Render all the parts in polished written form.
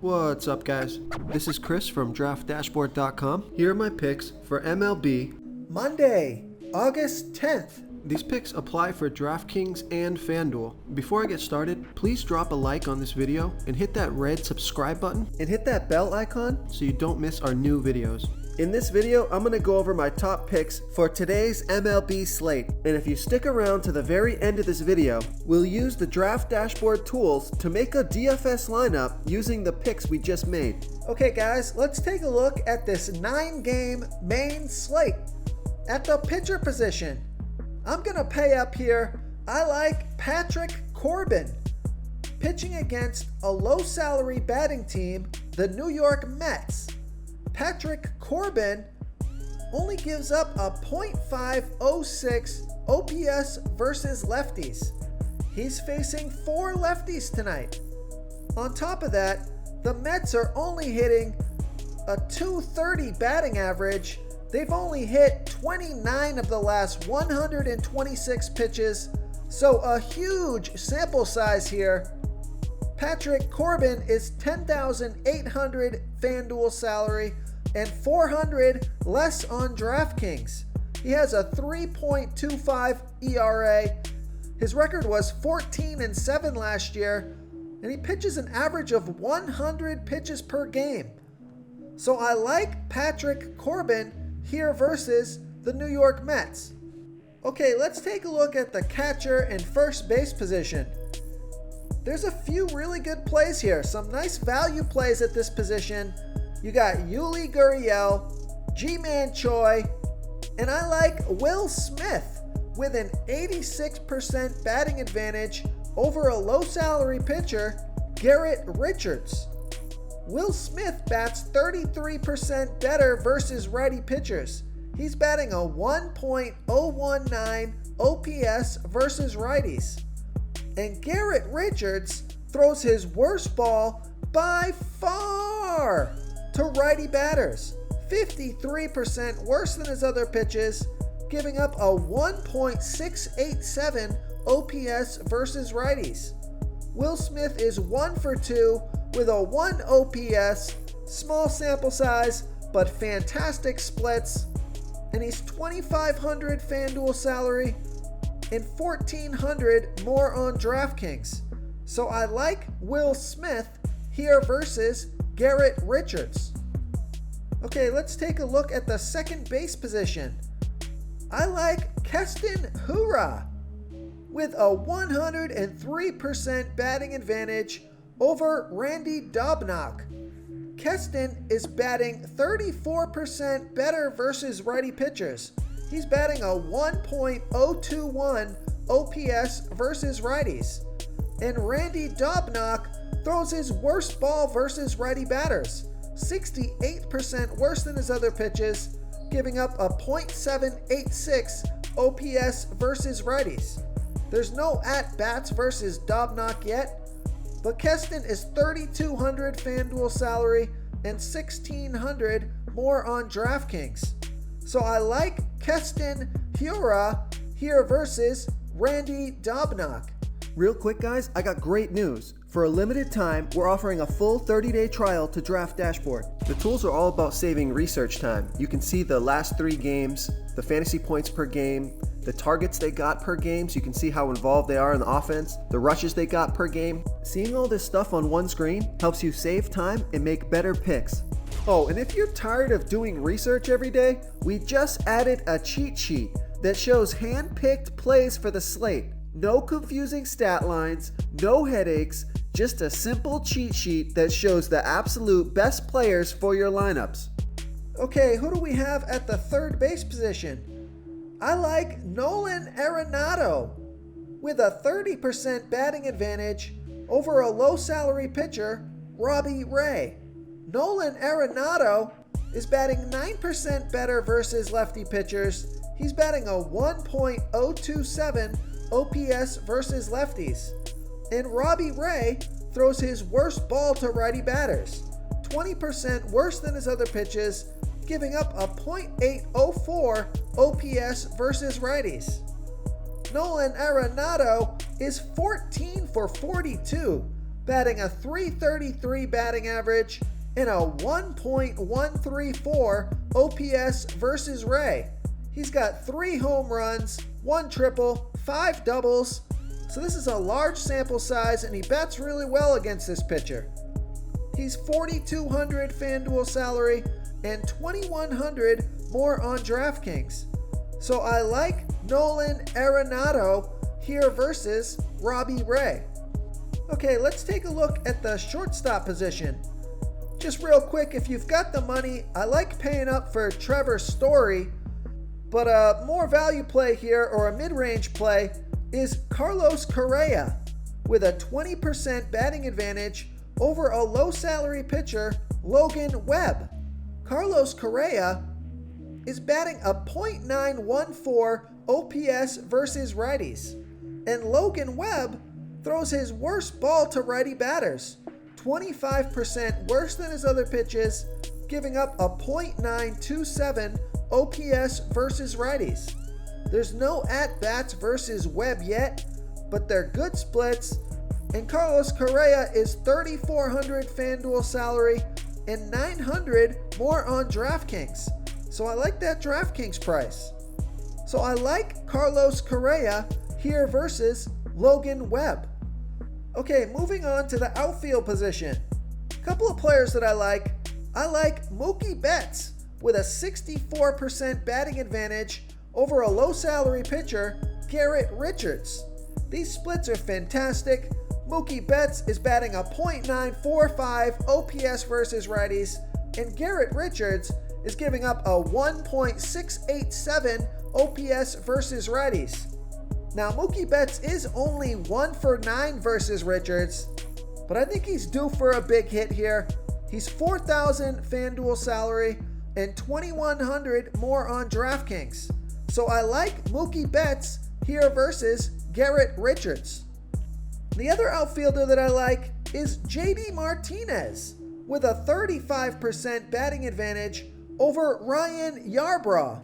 What's up, guys? This is Chris from DraftDashboard.com. Here are my picks for MLB Monday, August 10th. These picks apply for DraftKings and FanDuel. Before I get started, please drop a like on this video and hit that red subscribe button and hit that bell icon so you don't miss our new videos. In this video, I'm going to go over my top picks for today's MLB slate. And if you stick around to the very end of this video, we'll use the Draft Dashboard tools to make a DFS lineup using the picks we just made. Okay guys, let's take a look at this 9-game main slate. At the pitcher position, I'm going to pay up here. I like Patrick Corbin, pitching against a low-salary batting team, the New York Mets. Patrick Corbin only gives up a .506 OPS versus lefties. He's facing 4 lefties tonight. On top of that, the Mets are only hitting a .230 batting average. They've only hit 29 of the last 126 pitches, so a huge sample size here. Patrick Corbin is $10,800 FanDuel salary and $400 less on DraftKings. He has a 3.25 ERA. His record was 14-7 last year, and he pitches an average of 100 pitches per game. So I like Patrick Corbin here versus the New York Mets. Okay, let's take a look at the catcher and first base position. There's a few really good plays here. Some nice value plays at this position. You got Yuli Gurriel, Ji-Man Choi, and I like Will Smith with an 86% batting advantage over a low-salary pitcher, Garrett Richards. Will Smith bats 33% better versus righty pitchers. He's batting a 1.019 OPS versus righties. And Garrett Richards throws his worst ball by far to righty batters, 53% worse than his other pitches, giving up a 1.687 OPS versus righties. Will Smith is 1 for 2 with a 1 OPS, small sample size, but fantastic splits, and he's $2,500 FanDuel salary and $1,400 more on DraftKings. So I like Will Smith here versus Garrett Richards. Okay, let's take a look at the second base position. I like Keston Hiura with a 103% batting advantage over Randy Dobnak. Keston is batting 34% better versus righty pitchers. He's batting a 1.021 OPS versus righties. And Randy Dobnak throws his worst ball versus righty batters, 68% worse than his other pitches, giving up a .786 OPS versus righties. There's no at-bats versus Dobnak yet, but Keston is $3,200 FanDuel salary and $1,600 more on DraftKings. So I like Keston Hiura here versus Randy Dobnak. Real quick guys, I got great news. For a limited time, we're offering a full 30-day trial to Draft Dashboard. The tools are all about saving research time. You can see the last 3 games, the fantasy points per game, the targets they got per game, so you can see how involved they are in the offense, the rushes they got per game. Seeing all this stuff on one screen helps you save time and make better picks. Oh, and if you're tired of doing research every day, we just added a cheat sheet that shows hand-picked plays for the slate. No confusing stat lines, no headaches, just a simple cheat sheet that shows the absolute best players for your lineups. Okay, who do we have at the third base position? I like Nolan Arenado with a 30% batting advantage over a low-salary pitcher, Robbie Ray. Nolan Arenado is batting 9% better versus lefty pitchers. He's batting a 1.027 OPS versus lefties. And Robbie Ray throws his worst ball to righty batters, 20% worse than his other pitches, giving up a .804 OPS versus righties. Nolan Arenado is 14 for 42, batting a .333 batting average and a 1.134 OPS versus Ray. He's got 3 home runs, 1 triple, 5 doubles. So this is a large sample size, and he bats really well against this pitcher. He's $4,200 FanDuel salary and $2,100 more on DraftKings. So I like Nolan Arenado here versus Robbie Ray. Okay, let's take a look at the shortstop position. Just real quick, if you've got the money, I like paying up for Trevor Story, but a more value play here, or a mid-range play, is Carlos Correa with a 20% batting advantage over a low-salary pitcher, Logan Webb. Carlos Correa is batting a .914 OPS versus righties, and Logan Webb throws his worst ball to righty batters, 25% worse than his other pitches, giving up a .927 OPS versus righties. There's no at-bats versus Webb yet, but they're good splits, and Carlos Correa is $3,400 FanDuel salary and $900 more on DraftKings. So I like that DraftKings price. So I like Carlos Correa here versus Logan Webb. Okay, moving on to the outfield position. A couple of players that I like. I like Mookie Betts with a 64% batting advantage over a low-salary pitcher, Garrett Richards. These splits are fantastic. Mookie Betts is batting a .945 OPS versus righties, and Garrett Richards is giving up a 1.687 OPS versus righties. Now, Mookie Betts is only 1 for 9 versus Richards, but I think he's due for a big hit here. He's $4,000 FanDuel salary and $2,100 more on DraftKings. So I like Mookie Betts here versus Garrett Richards. The other outfielder that I like is JD Martinez with a 35% batting advantage over Ryan Yarbrough.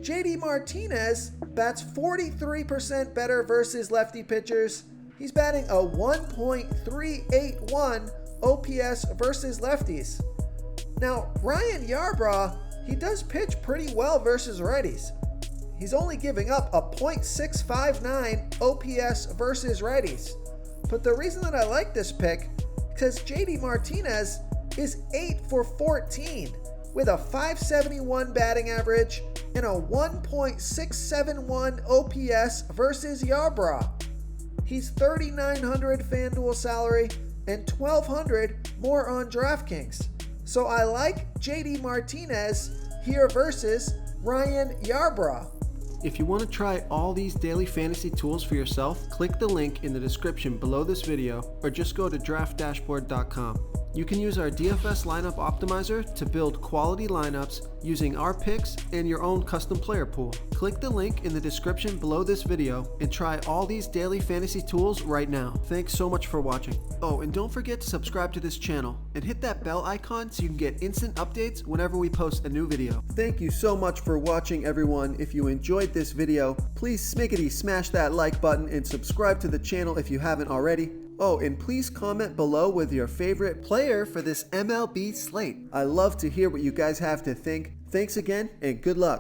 JD Martinez bats 43% better versus lefty pitchers. He's batting a 1.381 OPS versus lefties. Now, Ryan Yarbrough, he does pitch pretty well versus righties. He's only giving up a .659 OPS versus righties. But the reason that I like this pick, because JD Martinez is 8 for 14 with a .571 batting average and a 1.671 OPS versus Yarbrough. He's $3,900 FanDuel salary and $1,200 more on DraftKings. So I like JD Martinez here versus Ryan Yarbrough. If you want to try all these daily fantasy tools for yourself, click the link in the description below this video or just go to draftdashboard.com. You can use our DFS lineup optimizer to build quality lineups using our picks and your own custom player pool. Click the link in the description below this video and try all these daily fantasy tools right now. Thanks so much for watching. Oh, and don't forget to subscribe to this channel and hit that bell icon so you can get instant updates whenever we post a new video. Thank you so much for watching, everyone. If you enjoyed this video, please smickety smash that like button and subscribe to the channel if you haven't already. Oh, and please comment below with your favorite player for this MLB slate. I love to hear what you guys have to think. Thanks again, and good luck.